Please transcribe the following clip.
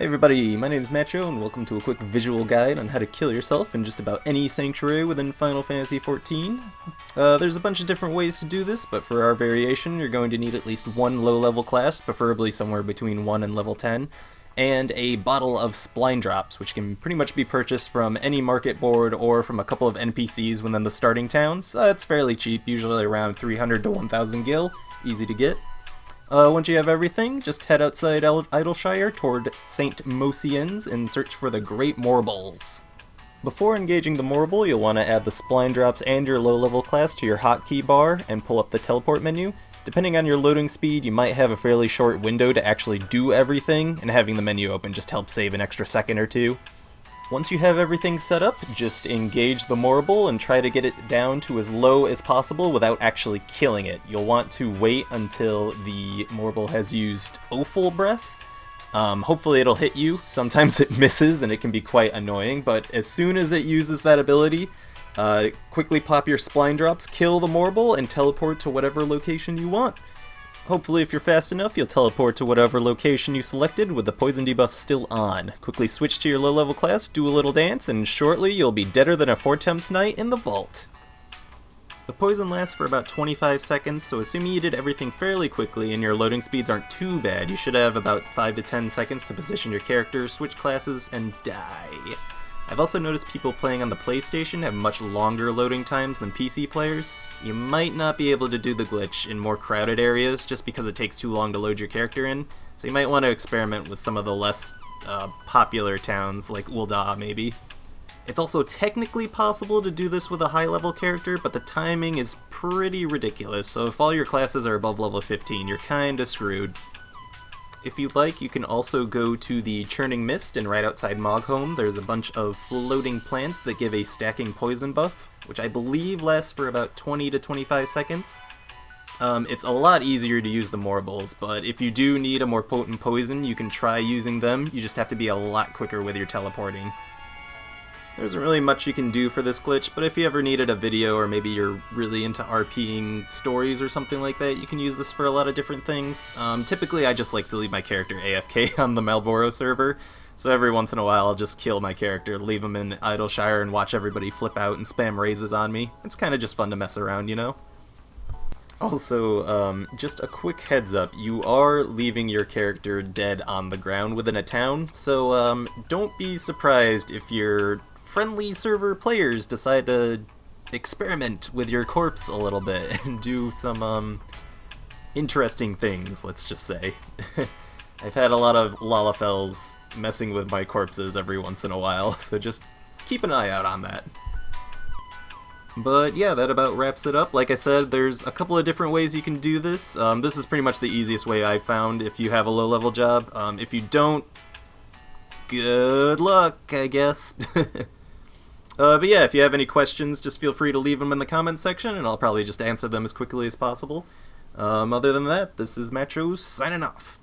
Hey everybody, my name is Macho, and welcome to a quick visual guide on how to kill yourself in just about any sanctuary within Final Fantasy XIV. There's a bunch of different ways to do this, but for our variation, you're going to need at least one low-level class, preferably somewhere between 1 and level 10, and a bottle of spline drops, which can pretty much be purchased from any market board or from a couple of NPCs within the starting towns. It's fairly cheap, usually around 300 to 1000 gil, easy to get. Once you have everything, just head outside Idleshire toward St. Mosien's and search for the Great Morbles. Before engaging the Morble, you'll want to add the spline drops and your low-level class to your hotkey bar and pull up the teleport menu. Depending on your loading speed, you might have a fairly short window to actually do everything, and having the menu open just helps save an extra second or two. Once you have everything set up, just engage the Morble and try to get it down to as low as possible without actually killing it. You'll want to wait until the Morble has used Offal Breath. Hopefully it'll hit you. Sometimes it misses and it can be quite annoying, but as soon as it uses that ability, quickly pop your spline drops, kill the Morble, and teleport to whatever location you want. Hopefully, if you're fast enough, you'll teleport to whatever location you selected with the poison debuff still on. Quickly switch to your low-level class, do a little dance, and shortly you'll be deader than a 4-tempt knight in the vault. The poison lasts for about 25 seconds, so assuming you did everything fairly quickly and your loading speeds aren't too bad, you should have about 5 to 10 seconds to position your character, switch classes, and die. I've also noticed people playing on the PlayStation have much longer loading times than PC players. You might not be able to do the glitch in more crowded areas just because it takes too long to load your character in, so you might want to experiment with some of the less popular towns like Ul'dah maybe. It's also technically possible to do this with a high-level character, but the timing is pretty ridiculous, so if all your classes are above level 15, you're kinda screwed. If you'd like, you can also go to the Churning Mist, and right outside Mogholm there's a bunch of floating plants that give a stacking poison buff, which I believe lasts for about 20 to 25 seconds. It's a lot easier to use the Morbles, but if you do need a more potent poison, you can try using them. You just have to be a lot quicker with your teleporting. There isn't really much you can do for this glitch, but if you ever needed a video or maybe you're really into RPing stories or something like that, you can use this for a lot of different things. Typically I just like to leave my character AFK on the Malboro server, so every once in a while I'll just kill my character, leave him in Idleshire and watch everybody flip out and spam raises on me. It's kinda just fun to mess around, you know? Also, just a quick heads up, you are leaving your character dead on the ground within a town, so don't be surprised if your friendly server players decide to experiment with your corpse a little bit and do some interesting things, let's just say. I've had a lot of Lalafels messing with my corpses every once in a while, so just keep an eye out on that. But yeah, that about wraps it up. Like I said, there's a couple of different ways you can do this. This is pretty much the easiest way I found if you have a low-level job. If you don't, good luck, I guess. But yeah, if you have any questions, just feel free to leave them in the comments section, and I'll probably just answer them as quickly as possible. Other than that, this is Macho signing off.